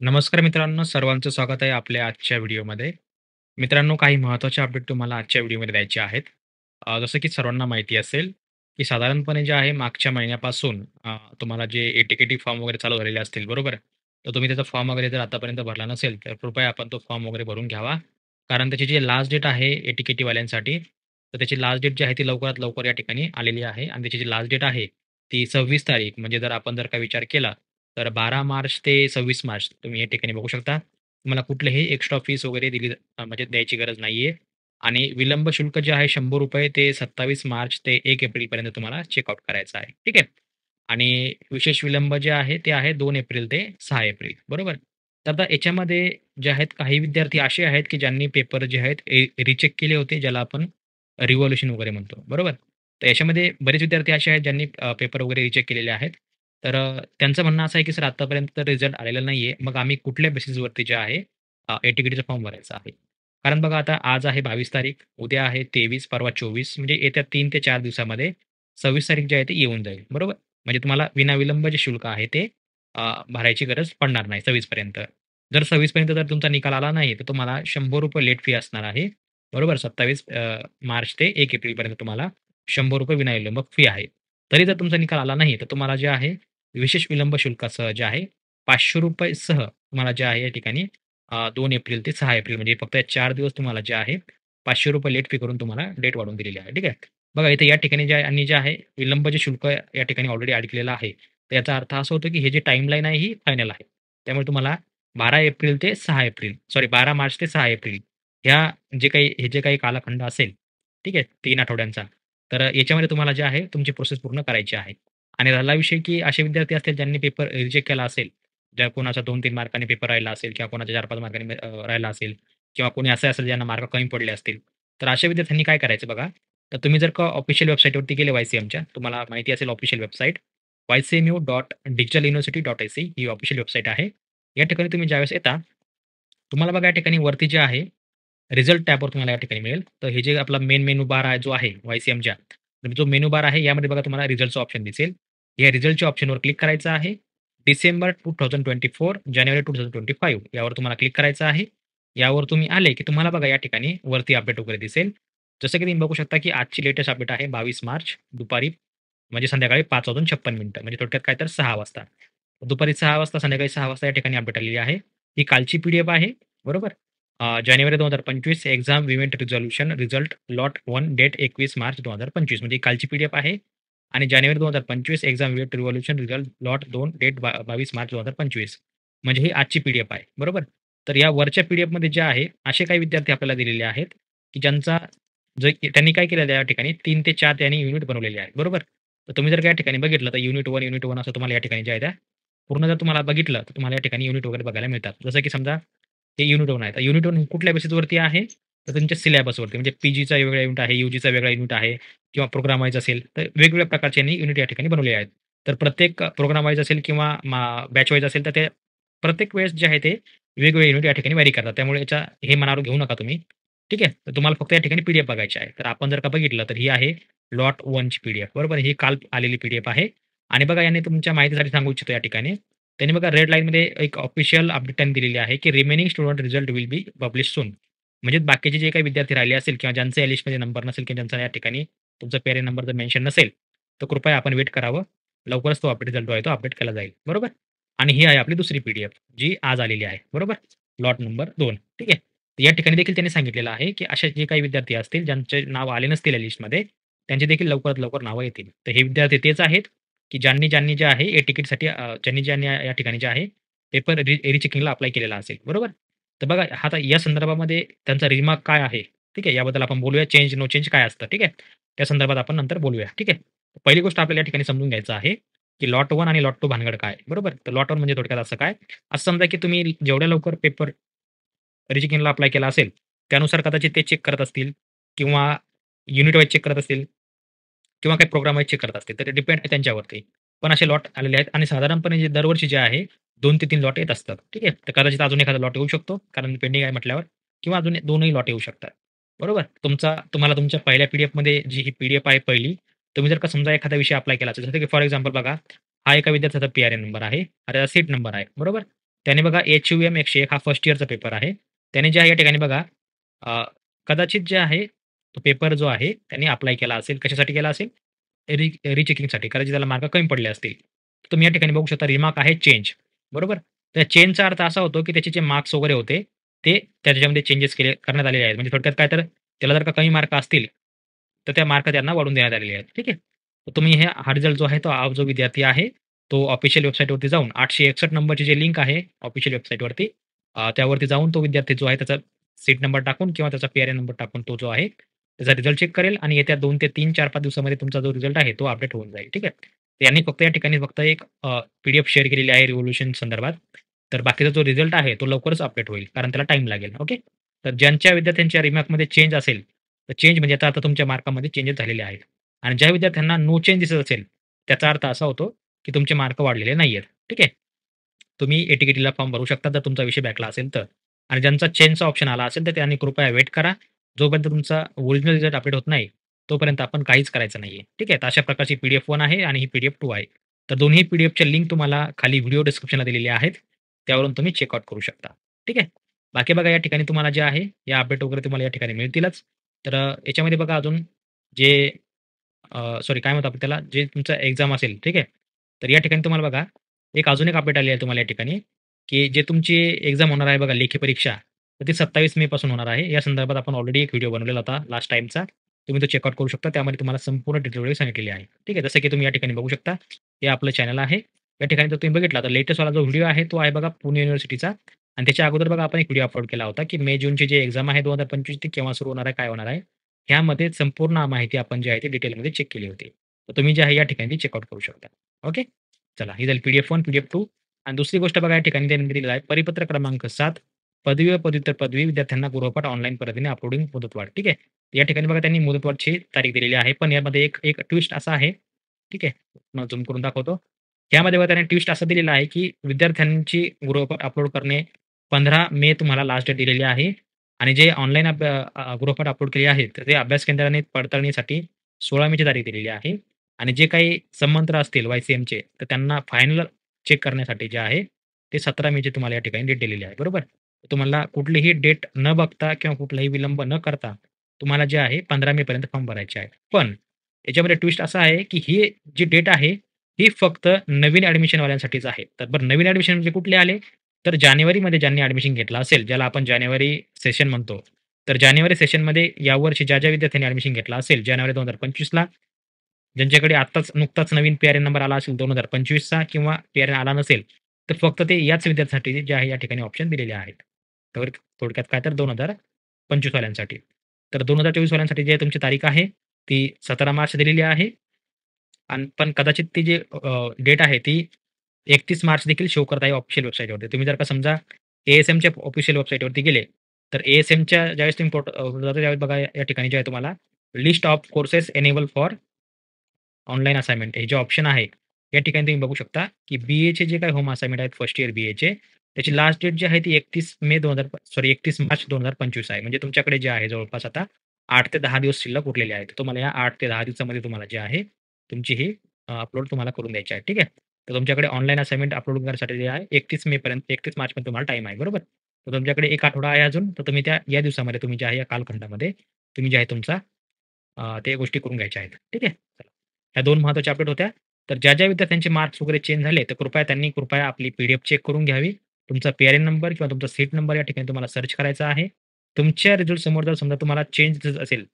नमस्कार मित्रांनो, सर्वांचं स्वागत आहे आपल्या आजच्या व्हिडिओमध्ये. मित्रांनो, काही महत्त्वाचे अपडेट तुम्हाला आजच्या व्हिडिओमध्ये द्यायचे आहेत. जसं की सर्वांना माहिती असेल, की साधारणपणे जे आहे मागच्या महिन्यापासून तुम्हाला जे ए-टिकेटी फॉर्म वगैरे चालू झालेले असतील, बरोबर? तर तुम्ही त्याचा फॉर्म वगैरे जर आतापर्यंत भरला नसेल, तर कृपया आपण तो फॉर्म वगैरे भरून घ्यावा. कारण त्याची जी लास्ट डेट आहे ए-टिकेटीवाल्यांसाठी, तर त्याची लास्ट डेट जी आहे ती लवकरात लवकर या ठिकाणी आलेली आहे आणि त्याची जी लास्ट डेट आहे ती 26 तारीख म्हणजे जर आपण जर का विचार केला तर 12 मार्च ते 26 मार्च तुम्ही या ठिकाणी बघू शकता. तुम्हाला कुठलीही एक्स्ट्रा फीस वगैरे म्हणजे द्यायची गरज नाहीये आणि विलंब शुल्क जे आहे ₹100 ते 27 मार्च ते 1 एप्रिलपर्यंत तुम्हाला चेकआउट करायचं आहे. ठीक आहे. आणि विशेष विलंब जे आहे ते आहे 2 एप्रिल ते 6 एप्रिल बरोबर. तर आता याच्यामध्ये जे आहेत काही विद्यार्थी असे आहेत, की ज्यांनी पेपर जे आहेत रिचेक केले होते, ज्याला आपण रिव्हॉल्यूशन वगैरे म्हणतो, बरोबर. तर याच्यामध्ये बरेच विद्यार्थी असे आहेत ज्यांनी पेपर वगैरे रिचेक केलेले आहेत. तर त्यांचं म्हणणं असं आहे, की सर आत्तापर्यंत रिझल्ट आलेला नाहीये. मग आम्ही कुठल्या बेसिसवरती जे आहे ए-टिकेटचा फॉर्म भरायचा आहे. कारण बघा आता आज आहे 22 तारीख, उद्या आहे 23, परवा 24 म्हणजे येत्या 3 ते 4 दिवसामध्ये 26 तारीख जी आहे ती येऊन जाईल, बरोबर. म्हणजे तुम्हाला विनाविलंब जे शुल्क आहे ते भरायची गरज पडणार नाही 26 पर्यंत. जर 26 पर्यंत जर तुमचा निकाल आला नाही, तर तुम्हाला ₹100 लेट फी असणार आहे. बरोबर 27 मार्च ते 1 एप्रिलपर्यंत तुम्हाला ₹100 विनाविलंब फी आहे. तरी जर तुमचा निकाल आला नाही, तर तुम्हाला जे आहे विशेष विलंब शुल्कासह जे आहे ₹500 सह तुम्हाला जे आहे या ठिकाणी 2 एप्रिल ते 6 एप्रिल म्हणजे फक्त 4 दिवस तुम्हाला जे आहे ₹500 लेट फी करून तुम्हाला डेट वाढवून दिलेली आहे. ठीक आहे. बघा इथे या ठिकाणी जे आहे आणि जे आहे विलंब जे शुल्क या ठिकाणी ऑलरेडी अडकलेलं आहे. तर याचा अर्थ असा होतो, की हे जे टाईमलाईन आहे ही फायनल आहे. त्यामुळे तुम्हाला 12 एप्रिल ते 6 एप्रिल सॉरी 12 मार्च ते 6 एप्रिल ह्या हे जे काही कालखंड असेल, ठीक आहे, 3 आठवड्यांचा. तर याच्यामध्ये तुम्हाला जे आहे तुमची प्रोसेस पूर्ण करायची आहे. आणि राहिला विषय, की असे विद्यार्थी असतील ज्यांनी पेपर रिजेक्ट केला असेल, ज्या कोणाचा 2-3 मार्कांनी पेपर राहिला असेल किंवा कोणाचा 4-5 मार्कांनी राहिला असेल किंवा कोणी असं असेल ज्यांना मार्क कमी पडले असतील. तर अशा विद्यार्थ्यांनी काय करायचं बघा, तर तुम्ही जर का ऑफिशियल वेबसाईटवरती गेले वाय-सी-एमच्या, तुम्हाला माहिती असेल ऑफिशियल वेबसाईट ycmu.digitaluniversity.ac ही ऑफिशियल वेबसाईट आहे. या ठिकाणी तुम्ही ज्यावेळेस येता, तुम्हाला बघा या ठिकाणी वरती जे आहे, रिझल्ट टॅबवर तुम्हाला या ठिकाणी मिळेल. तर हे जे आपला मेन मेनू बार आहे जो आहे वाय-सी-एमच्या, तर जो मेनू बार आहे यामध्ये बघा तुम्हाला रिझल्टचं ऑप्शन दिसेल. या रिझल्टच्या ऑप्शनवर क्लिक करायचं आहे. डिसेंबर 2024 जानेवारी 2025 यावर तुम्हाला क्लिक करायचं आहे. यावर तुम्ही आले, की तुम्हाला बघा या ठिकाणी वरती अपडेट वगैरे दिसेल. जसं की तुम्ही बघू शकता, की आजची लेटेस्ट अपडेट आहे 22 मार्च दुपारी म्हणजे संध्याकाळी 5:56 म्हणजे थोडक्यात काय तर 6 वाजता. दुपारी 6 वाजता, संध्याकाळी 6 वाजता या ठिकाणी अपडेट आलेली आहे. ही कालची पी-डी-एफ आहे. बरोबर. जानेवारी 2025 exam event resolution result lot 1 date 21 मार्च 2025 म्हणजे ही कालची पी-डी-एफ आहे आणि जानेवारी 2025 exam event revolution result lot 2 date 22 मार्च 2025 म्हणजे ही आजची पी-डी-एफ आहे. बरोबर. तर या वरच्या पी-डी-एफमध्ये जे आहे, असे काही विद्यार्थी आपल्याला दिलेले आहेत, की ज्यांचा जे त्यांनी काय केलेलं आहे या ठिकाणी 3 ते 4 त्यांनी युनिट बनवलेले आहेत. बरोबर. तर तुम्ही जर का या ठिकाणी बघितलं तर युनिट 1 असं तुम्हाला या ठिकाणी जे आहे त्या पूर्ण जर तुम्हाला बघितलं, तर तुम्हाला या ठिकाणी युनिट वगैरे बघायला मिळतात. जसं की समजा हे युनिट 1 आहे. तर युनिट 1 कुठल्या बेसिसवरती आहे? तर तुमच्या सिलेबसवरती म्हणजे पी-जीचा वेगळा युनिट आहे, यू-जीचा वेगळा युनिट आहे किंवा प्रोग्राम वाईज असेल, तर वेगवेगळ्या प्रकारचे यांनी युनिट या ठिकाणी बनवले आहेत. तर प्रत्येक प्रोग्राम वाईज असेल किंवा बॅच वाईज असेल, तर ते प्रत्येक वेळेस जे आहे ते वेगवेगळे युनिट या ठिकाणी व्हॅरी करतात. त्यामुळे याचा हे मनावर घेऊ नका तुम्ही. ठीक आहे. तर तुम्हाला फक्त या ठिकाणी पी-डी-एफ बघायची आहे. तर आपण जर का बघितलं, तर ही आहे लॉट 1 ची पी-डी-एफ बरोबर. ही काल आलेली पी-डी-एफ आहे आणि बघा याने तुमच्या माहितीसाठी सांगू इच्छितो या ठिकाणी. त्यांनी बघा रेड लाईनमध्ये एक ऑफिशियल अपडेट त्यांनी दिलेली आहे, की remaining student result will be publish soon. म्हणजे बाकीचे जे काही विद्यार्थी राहिले असेल किंवा ज्यांचा या लिस्टमध्ये नंबर नसेल किंवा ज्यांचा या ठिकाणी तुमचा पेरेंट नंबर जर मेन्शन नसेल, तर कृपया आपण वेट करावं. लवकरच तो अपडेट रिझल्ट जो आहे तो अपडेट केला जाईल. बरोबर. आणि ही आहे आपली दुसरी पी-डी-एफ जी आज आलेली आहे. बरोबर. लॉट नंबर 2 ठीक आहे. या ठिकाणी देखील त्यांनी सांगितलेलं आहे, की असे जे काही विद्यार्थी असतील ज्यांचे नाव आले नसतील या लिस्टमध्ये, त्यांची देखील लवकरात लवकर नावं येतील. तर हे विद्यार्थी तेच आहेत, की ज्यांनी जे आहे तिकीटसाठी ज्यांनी या ठिकाणी जे आहे पेपर रिचेकिंगला अप्लाय केलेला असेल. बरोबर. तर बघा आता या संदर्भामध्ये त्यांचा रिमार्क काय आहे? ठीक आहे. याबद्दल आपण बोलूया. चेंज, नो चेंज काय असतं? ठीक आहे. त्या संदर्भात आपण नंतर बोलूया. ठीक आहे. पहिली गोष्ट आपल्याला या ठिकाणी समजून घ्यायचं आहे, की लॉट 1 आणि लॉट 2 भानगड काय? बरोबर. तर लॉट 1 म्हणजे थोडक्यात असं काय? असं समजा, की तुम्ही जेवढ्या लवकर पेपर रिचेकिंगला अप्लाय केला असेल, त्यानुसार कदाचित ते चेक करत असतील किंवा युनिट वाईज चेक करत असतील किंवा काही प्रोग्राम वाईज चेक करत असतील. तर डिपेंड आहे त्यांच्यावरती. पण असे लॉट आलेले आहेत आणि साधारणपणे जे दरवर्षी जे आहे 2 ते 3 लॉट येत असतात. ठीक आहे. तर कदाचित अजून एखादा लॉट येऊ शकतो, कारण पेंडिंग आहे म्हटल्यावर किंवा अजून 2ही लॉट येऊ शकतात. बरोबर. तुम्हाला तुमच्या पहिल्या पी-डी-एफमध्ये जी ही पी-डी-एफ आहे पहिली, तुम्ही जर का समजा एखादा विषय अप्लाय केला असेल, जसं की फॉर एक्झाम्पल बघा, हा एका विद्यार्थ्याचा पी-आर-एन नंबर आहे, हा त्याचा सीट नंबर आहे. बरोबर. त्याने बघा HUM 101 हा फर्स्ट इयरचा पेपर आहे. त्याने जे आहे या ठिकाणी बघा अ, कदाचित जे आहे तो पेपर जो आहे त्याने अप्लाय केला असेल. कशासाठी केला असेल? रिचेकिंगसाठी. कदाचित त्याला मार्क कमी पडले असतील. तर तुम्ही या ठिकाणी बघू शकता रिमार्क आहे चेंज. बरोबर? त्या चेंजचा अर्थ असा होतो, की त्याचे जे मार्क्स वगैरे होते, ते त्याच्यामध्ये चेंजेस करण्यात आलेले आहेत. म्हणजे थोडक्यात काय तर त्याला जर का कमी मार्क असतील, तर त्या मार्क त्यांना वाढवून देण्यात आलेले आहेत. ठीक आहे. तर तुम्ही हा रिझल्ट जो आहे तो जो विद्यार्थी आहे, तो ऑफिशियल वेबसाईटवरती जाऊन 861 नंबरची जी लिंक आहे ऑफिशियल वेबसाईटवरती त्यावरती जाऊन तो विद्यार्थी जो आहे त्याचा सीट नंबर टाकून किंवा त्याचा पी-आर-एन नंबर टाकून तो जो आहे त्याचा रिझल्ट चेक करेल आणि येत्या 2 ते 3, 4, 5 दिवसामध्ये तुमचा जो रिझल्ट आहे तो अपडेट होऊन जाईल. ठीक आहे. यांनी फक्त या ठिकाणी फक्त एक पी-डी-एफ शेअर केलेली आहे रिव्होल्यूशन संदर्भात. तर बाकीचा जो रिझल्ट आहे तो लवकरच अपडेट होईल कारण त्याला टाईम लागेल. ओके. तर ज्यांच्या विद्यार्थ्यांच्या रिमार्कमध्ये चेंज असेल, तर चेंज म्हणजे आता तुमच्या मार्कामध्ये चेंजेस झालेले आहेत आणि ज्या विद्यार्थ्यांना नो चेंज दिसत असेल, त्याचा अर्थ असा होतो, की तुमचे मार्क वाढलेले नाहीयेत. ठीक आहे. तुम्ही ए-टी-के-टीला फॉर्म भरू शकता जर तुमचा विषय बॅकला असेल तर. आणि ज्यांचा चेंजचा ऑप्शन आला असेल, तर त्यांनी कृपया वेट करा. जोपर्यंत तुमचा ओरिजिनल रिझल्ट अपडेट होत नाही, तोपर्यंत आपण काहीच करायचं नाहीये. ठीक आहे. तर अशा प्रकारची पी-डी-एफ 1 आहे आणि ही पी-डी-एफ 2 आहे. तर दोन्ही पी-डी-एफच्या लिंक तुम्हाला खाली व्हिडिओ डिस्क्रिप्शनला दिलेल्या आहेत. त्यावरून तुम्ही चेकआउट करू शकता. ठीक आहे. बाकी बघा या ठिकाणी तुम्हाला जे आहे, या अपडेट वगैरे तुम्हाला या ठिकाणी मिळतीलच. तर याच्यामध्ये बघा अजून जे सॉरी काय म्हणतो आपण त्याला, जे तुमचं एक्झाम असेल, ठीक आहे. तर या ठिकाणी तुम्हाला बघा, अजून एक अपडेट आली आहे तुम्हाला या ठिकाणी, की जे तुमची एक्झाम होणार आहे बघा लेखी परीक्षा, तर ती 27 मे पासून होणार आहे. या संदर्भात आपण ऑलरेडी एक व्हिडिओ बनवलेला होता लास्ट टाईमचा. तुम्ही तो चेकआउट करू शकता. त्यामध्ये तुम्हाला संपूर्ण डिटेल वगैरे सांगितलेली आहे. ठीक आहे. जसं की तुम्ही या ठिकाणी बघू शकता, हे आपलं चॅनल आहे. या ठिकाणी जर तुम्ही बघितला तर लेटेस्टवाला जो व्हिडिओ आहे, तो आहे बघा पुणे युनिव्हर्सिटीचा आणि त्याच्या अगोदर बघा आपण एक व्हिडिओ अपलोड केला होता, की मे-जूनची जी एक्झाम आहे 2025 ती केव्हा सुरू होणार आहे, काय होणार आहे? ह्यामध्ये संपूर्ण माहिती आपण जी आहे ती डिटेलमध्ये चेक केली होती. तर तुम्ही जे आहे या ठिकाणी ती चेकआउट करू शकता. ओके. चला ही झाली पी-डी-एफ 1, पी-डी-एफ 2 आणि दुसरी गोष्ट बघा या ठिकाणी त्यांनी दिलेलं आहे परिपत्र क्रमांक 7 पदवी व पदव्युत्तर पदवी विद्यार्थ्यांना गृहपाठ ऑनलाईन पद्धतीने अपलोडिंग मुदतवाढ. ठीक आहे. या ठिकाणी बघा त्यांनी मुदतवाढची तारीख दिलेली आहे. पण यामध्ये एक एक ट्विस्ट असा आहे. ठीक आहे. तुम्हाला झूम करून दाखवतो. यामध्ये बघा त्यांनी ट्विस्ट असा दिलेला आहे, की विद्यार्थ्यांची गृहपाठ अपलोड करणे 15 मे तुम्हाला लास्ट डेट दिलेली आहे आणि जे ऑनलाईन गृहपाठ अपलोड केले आहेत, तर ते अभ्यास केंद्राने पडताळणीसाठी 16 मेची तारीख दिलेली आहे आणि जे काही संमंत्र असतील वाय-सी-एमचे, तर त्यांना फायनल चेक करण्यासाठी जे आहे, ते 17 मेची तुम्हाला या ठिकाणी डेट दिलेली आहे. बरोबर? तुम्हाला कुठलीही डेट न बघता किंवा कुठलाही विलंब न करता तुम्हाला जे आहे 15 मे पर्यंत फॉर्म भरायचे आहे. पण याच्यामध्ये ट्विस्ट असा आहे, की ही जी डेट आहे, ही फक्त नवीन ॲडमिशनवाल्यांसाठीच आहे. तर बरं नवीन ॲडमिशन म्हणजे कुठले आले? तर जानेवारीमध्ये ज्यांनी ॲडमिशन घेतलं असेल, ज्याला आपण जानेवारी सेशन म्हणतो. तर जानेवारी सेशनमध्ये यावर्षी ज्या विद्यार्थ्यांनी ॲडमिशन घेतलं असेल, जानेवारी 2025 ला ज्यांच्याकडे आत्ताच नुकताच नवीन पी-आर-एन नंबर आला असेल 2025 चा किंवा पी-आर-एन आला नसेल, तर फक्त ते याच विद्यार्थ्यांसाठी जे आहे या ठिकाणी ऑप्शन दिलेले आहेत. तर थोडक्यात काय तर 2025 वाल्यांसाठी. तर 2024 वाल्यांसाठी जी तुमची तारीख आहे, ती 17 मार्च दिलेली आहे. आणि पण कदाचित ती जी डेट आहे ती 31 मार्च देखील शो करत आहे ऑफिशियल वेबसाईटवरती. तुम्ही जर का समजा ए-एस-एमच्या ऑफिशियल वेबसाईटवरती गेले, तर ए-एस-एमच्या ज्यावेळेस तुम्ही जाता त्यावेळेस बघा या ठिकाणी जे आहे तुम्हाला list of courses enable for online assignment हे जे ऑप्शन आहे, या ठिकाणी तुम्ही बघू शकता, की बी-एचे जे काही होम असाइनमेंट आहेत फर्स्ट इयर बी-एचे, त्याची लास्ट डेट जी आहे ती 31 मार्च 2025 आहे. म्हणजे तुमच्याकडे जे आहे जवळपास आता 8 ते 10 दिवस शिल्लक उरलेले आहेत. तुम्हाला या 8 ते 10 दिवसामध्ये तुम्हाला जे आहे, तुमची ही अपलोड तुम्हाला करून द्यायची आहे. ठीक आहे. तर तुमच्याकडे ऑनलाईन असाइनमेंट अपलोड करण्यासाठी जे आहे 31 मे पर्यंत 31 मार्चपर्यंत तुम्हाला टाईम आहे. बरोबर? तर तुमच्याकडे 1 आठवडा आहे अजून. तर तुम्ही या दिवसामध्ये तुम्ही जे आहे या कालखंडामध्ये तुम्ही जे आहे तुमचा त्या गोष्टी करून घ्यायच्या आहेत. ठीक आहे. चला. ह्या 2 महत्त्वाच्या अपडेट होत्या. तर ज्या विद्यार्थ्यांचे मार्क्स वगैरे चेंज झाले, तर कृपया आपली पी-डी-एफ चेक करून घ्यावी. तुमचा पी-आर-एन नंबर किंवा तुमचा सीट नंबर या ठिकाणी तुम्हाला सर्च करायचा आहे. तुमच्या रिझल्ट समोर जर समजा तुम्हाला चेंज दिसत असेल,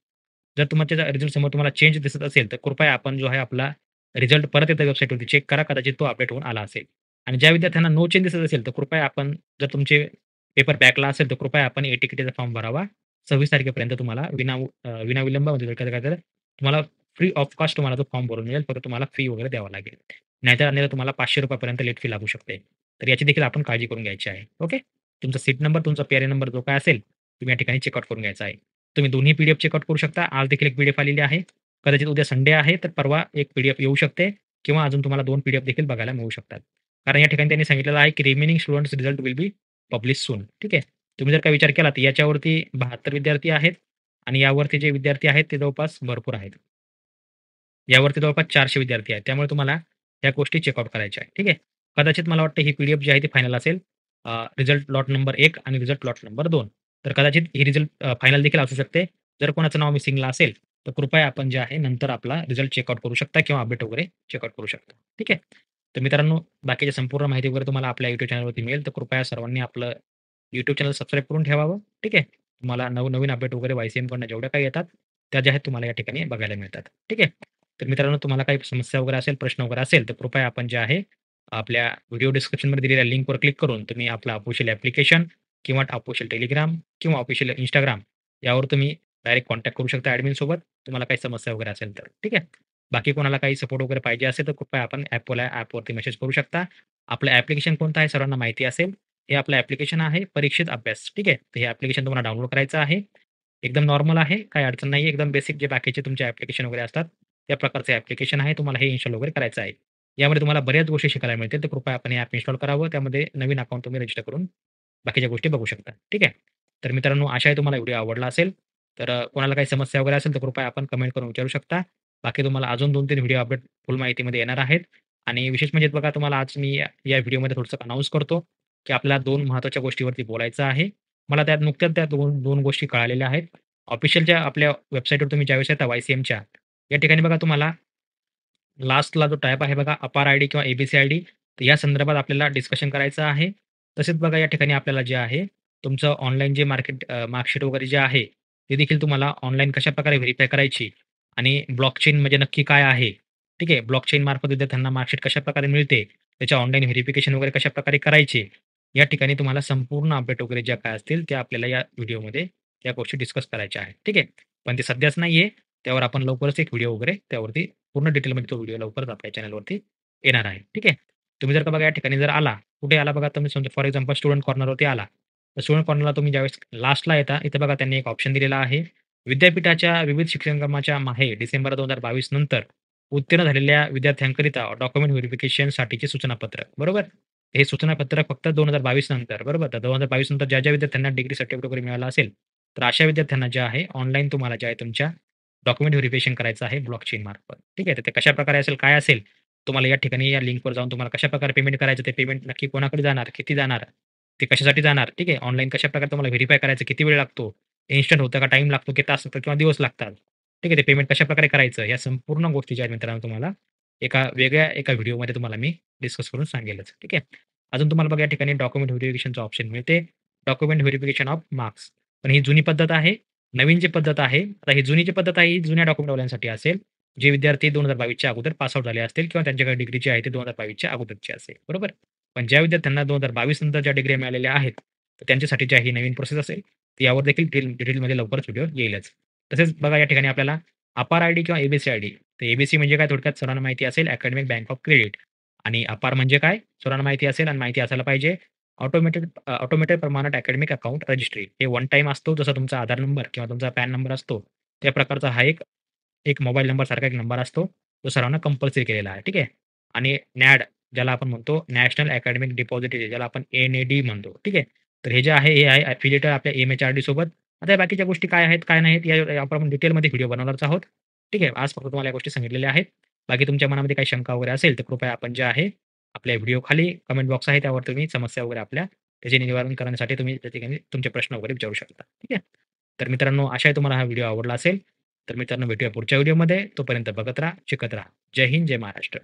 जर तुमच्या रिझल्ट समोर तुम्हाला चेंज दिसत असेल, तर कृपया आपण जो आहे आपला रिझल्ट परत एकदा वेबसाईटवरती चेक करा. कदाचित तो अपडेट होऊन आला असेल. आणि ज्या विद्यार्थ्यांना नो चेंज दिसत असेल, तर कृपया आपण जर तुमचे पेपर बॅकला असेल, तर कृपया आपण ए-टी-के-टीचा फॉर्म भरावा. 26 तारखेपर्यंत तुम्हाला विनाविलंब म्हणजे काय तुम्हाला फ्री ऑफ कॉस्ट तुम्हाला तो फॉर्म भरून मिळेल. फक्त तुम्हाला फी वगैरे द्यावा लागेल. नाहीतर अन्यथा तुम्हाला ₹500 पर्यंत लेट फी लागू शकते. तर याची देखील आपण काळजी करून घ्यायची आहे. ओके. तुमचा सीट नंबर, तुमचा पी-आर-एन नंबर जो काय असेल, तुम्ही या ठिकाणी चेकआउट करून घ्यायचा आहे. तुम्ही दोन्ही पी-डी-एफ चेकआउट करू शकता. आज देखील एक पी-डी-एफ आलेली आहे. कदाचित उद्या संडे आहे, तर परवा एक पी-डी-एफ येऊ शकते किंवा अजून तुम्हाला 2 पी-डी-एफ देखील बघायला मिळू शकतात. कारण या ठिकाणी त्यांनी सांगितलेलं आहे, की remaining students result will be publish soon. ठीक आहे. तुम्ही जर का विचार केला, तर याच्यावरती 72 विद्यार्थी आहेत आणि यावरती जे विद्यार्थी आहेत, ते जवळपास भरपूर आहेत. यावरती जवळपास 400 विद्यार्थी आहेत. त्यामुळे तुम्हाला ह्या गोष्टी चेकआउट करायच्या आहेत. ठीक आहे. कदाचित मला वाटतं ही पी-डी-एफ जी आहे ती फायनल असेल. रिझल्ट लॉट नंबर 1 आणि रिझल्ट लॉट नंबर 2. तर कदाचित ही रिझल्ट फायनल देखील असू शकते. जर कोणाचं नाव मिसिंगला असेल, तर कृपया आपण जे आहे नंतर आपला रिझल्ट चेकआउट करू शकता किंवा अपडेट वगैरे चेकआउट करू शकता. ठीक आहे. तर मित्रांनो, बाकीची संपूर्ण माहिती वगैरे तुम्हाला आपल्या YouTube चॅनलवरती मिळेल. तर कृपया सर्वांनी आपलं YouTube चॅनल सबस्क्राईब करून ठेवावं. ठीक आहे. तुम्हाला नवनवीन अपडेट वगैरे YCMकडनं जेवढ्या काही येतात, त्या ज्या आहेत तुम्हाला या ठिकाणी बघायला मिळतात. ठीक आहे. तर मित्रांनो, तुम्हाला काही समस्या वगैरे असेल, प्रश्न वगैरे असेल, तर कृपया आपण जे आहे आपल्या व्हिडिओ डिस्क्रिप्शनमध्ये दिलेल्या लिंकवर क्लिक करून तुम्ही आपलं ऑफिशियल ॲप्लिकेशन किंवा ऑफिशियल टेलिग्राम किंवा ऑफिशियल Instagram यावर तुम्ही डायरेक्ट कॉन्टॅक्ट करू शकता ॲडमिनसोबत. तुम्हाला काही समस्या वगैरे असेल तर. ठीक आहे. बाकी कोणाला काही सपोर्ट वगैरे पाहिजे असेल, तर कृपया आपण ॲपवरती मेसेज करू शकता. आपलं ॲप्लिकेशन कोणतं आहे सर्वांना माहिती असेल. हे आपलं ॲप्लिकेशन आहे परीक्षित अभ्यास. ठीक आहे. तर हे ॲप्लिकेशन तुम्हाला डाउनलोड करायचं आहे. एकदम नॉर्मल आहे. काही अडचण नाही आहे. एकदम बेसिक जे बाकीचे तुमचे ॲप्लिकेशन वगैरे असतात, त्या प्रकारचं ॲप्लिकेशन आहे. तुम्हाला हे इन्स्टॉल वगैरे करायचं आहे. यामध्ये तुम्हाला बऱ्याच गोष्टी शिकायला मिळतील. तर कृपया आपण हे ॲप इन्स्टॉल करावं. त्यामध्ये नवीन अकाउंट तुम्ही रजिस्टर करून बाकीच्या गोष्टी बघू शकता. ठीक आहे. तर मित्रांनो, आशा आहे तुम्हाला व्हिडिओ आवडला असेल. तर कोणाला काही समस्या वगैरे असेल, तर कृपया आपण कमेंट करून विचारू शकता. बाकी तुम्हाला अजून 2-3 व्हिडिओ अपडेट फुल माहितीमध्ये येणार आहेत. आणि विशेष म्हणजे बघा तुम्हाला आज मी या व्हिडिओमध्ये थोडंसं अनाउन्स करतो, की आपल्याला 2 महत्त्वाच्या गोष्टीवरती बोलायचं आहे. मला त्यात नुकत्याच त्या 2 गोष्टी कळालेल्या आहेत. ऑफिशियलच्या आपल्या वेबसाईटवर तुम्ही ज्यावेळेस येता YCMच्या, या ठिकाणी बघा तुम्हाला लास्टला जो टॅब आहे बघा, अपार आयडी किंवा एबीसी आयडी, तर या संदर्भात आपल्याला डिस्कशन करायचं आहे. तसेच बघा या ठिकाणी आपल्याला जे आहे, तुमचं ऑनलाईन जे मार्कशीट वगैरे जे आहे, ते देखील तुम्हाला ऑनलाईन कशाप्रकारे व्हेरिफाय करायची आणि ब्लॉकचेन म्हणजे नक्की काय आहे? ठीक आहे. ब्लॉकचेन मार्फत विद्यार्थ्यांना मार्कशीट कशाप्रकारे मिळते, त्याच्या ऑनलाईन व्हेरिफिकेशन वगैरे कशाप्रकारे करायचे, या ठिकाणी तुम्हाला संपूर्ण अपडेट वगैरे ज्या काय असतील, त्या आपल्याला या व्हिडिओमध्ये त्या गोष्टी डिस्कस करायच्या आहेत. ठीक आहे. पण ते सध्याच नाहीये. त्यावर आपण लवकरच एक व्हिडिओ वगैरे त्यावरती पूर्ण डिटेलमध्ये तो व्हिडिओ लवकरच आपल्या चॅनलवरती येणार आहे. ठीक आहे. तुम्ही जर का बघा या ठिकाणी जर आला, कुठे आला बघा तुम्ही समजा फॉर एक्झाम्पल स्टुडंट कॉर्नरवरती आला. तर स्टुडंट कॉर्नरला तुम्ही ज्यावेळेस लास्टला येता, इथे बघा त्यांनी एक ऑप्शन दिलेला आहे. विद्यापीठाच्या विविध शिक्षणक्रमाच्या माहे डिसेंबर 2022 नंतर उत्तीर्ण झालेल्या विद्यार्थ्यांकरिता डॉक्युमेंट व्हेरिफिकेशनसाठीचे सूचनापत्रक, बरोबर? हे सूचनापत्रक फक्त 2022 नंतर, बरोबर? तर 2022 नंतर ज्या विद्यार्थ्यांना डिग्री सर्टिफिकेट वगैरे मिळालं असेल, तर अशा विद्यार्थ्यांना जे आहे ऑनलाईन तुम्हाला जे आहे तुमच्या डॉक्युमेंट व्हेरिफिकेशन करायचं आहे ब्लॉकचेन मार्फत. ठीक आहे. तर ते कशाप्रकारे असेल, काय असेल, तुम्हाला या ठिकाणी या लिंकवर जाऊन तुम्हाला कशाप्रकारे पेमेंट करायचं, ते पेमेंट नक्की कोणाकडे जाणार, किती जाणार, ते कशासाठी जाणार, ठीक आहे. ऑनलाईन कशाप्रकारे तुम्हाला व्हेरिफाय करायचं, किती वेळ लागतो, इन्स्टंट होतं का, टाईम लागतो, की तास लागतात किंवा दिवस लागतात. ठीक आहे. ते पेमेंट कशाप्रकारे करायचं, या संपूर्ण गोष्टी ज्या आहेत मित्रांनो तुम्हाला एका व्हिडिओमध्ये तुम्हाला मी डिस्कस करून सांगेलच. ठीक आहे. अजून तुम्हाला बघा या ठिकाणी डॉक्युमेंट व्हेरिफिकेशनचं ऑप्शन मिळते. Document verification of marks. पण ही जुनी पद्धत आहे. नवीन जी पद्धत आहे, आता ही जुनी जी पद्धत आहे, ही जुन्या डॉक्युमेंटवाल्यांसाठी असेल. जे विद्यार्थी 2022 च्या अगोदर पास आउट झाले असतील किंवा त्यांच्याकडे डिग्री जी आहे ती 2022 च्या अगोदरची असेल, बरोबर? पण ज्या विद्यार्थ्यांना 2022 नंतर ज्या डिग्री मिळालेल्या आहेत, तर त्यांच्यासाठी जी आहे ही नवीन प्रोसेस असेल. तर यावर देखील डिटेलमध्ये लवकरच व्हिडिओ येईलच. तसेच बघा या ठिकाणी आपल्याला अपार आयडी किंवा एबीसी आयडी. तर एबीसी म्हणजे काय थोडक्यात सर्वांना माहिती असेल अकॅडमिक बँक ऑफ क्रेडिट आणि अपार म्हणजे काय सर्वांना माहिती असेल आणि माहिती असायला पाहिजे automated permanent academic account registry. हे वन टाईम असतो जसा तुमचा आधार नंबर किंवा तुमचा पॅन नंबर असतो. त्या प्रकारचा हा एक एक मोबाईल नंबरसारखा एक नंबर असतो. तो सर्वांना कंपल्सरी केलेला आहे. ठीक आहे. आणि नॅड ज्याला आपण म्हणतो नॅशनल अकॅडमिक डिपॉझिटरी ज्याला आपण एन-ए-डी म्हणतो. ठीक आहे. तर हे जे आहे हे आहे ॲफिलिएटेड आपल्या एम-एच-आर-डी सोबत. आता या बाकीच्या गोष्टी काय आहेत, काय नाहीत यावर आपण डिटेलमध्ये व्हिडिओ बनवणारच आहोत. ठीक आहे. आज फक्त तुम्हाला या गोष्टी सांगितलेल्या आहेत. बाकी तुमच्या मनामध्ये काही शंका वगैरे असेल तर कृपया आपण जे आहे आपल्या व्हिडिओ खाली कमेंट बॉक्स आहे त्यावर तुम्ही समस्या वगैरे आपल्या त्याचे निवारण करण्यासाठी तुम्ही त्या ठिकाणी तुमचे प्रश्न वगैरे विचारू शकता. ठीक आहे. तर मित्रांनो आशा आहे तुम्हाला हा व्हिडिओ आवडला असेल. तर मित्रांनो भेटूया पुढच्या व्हिडिओमध्ये. तोपर्यंत बघत राहा, शिकत राहा. जय हिंद, जय महाराष्ट्र.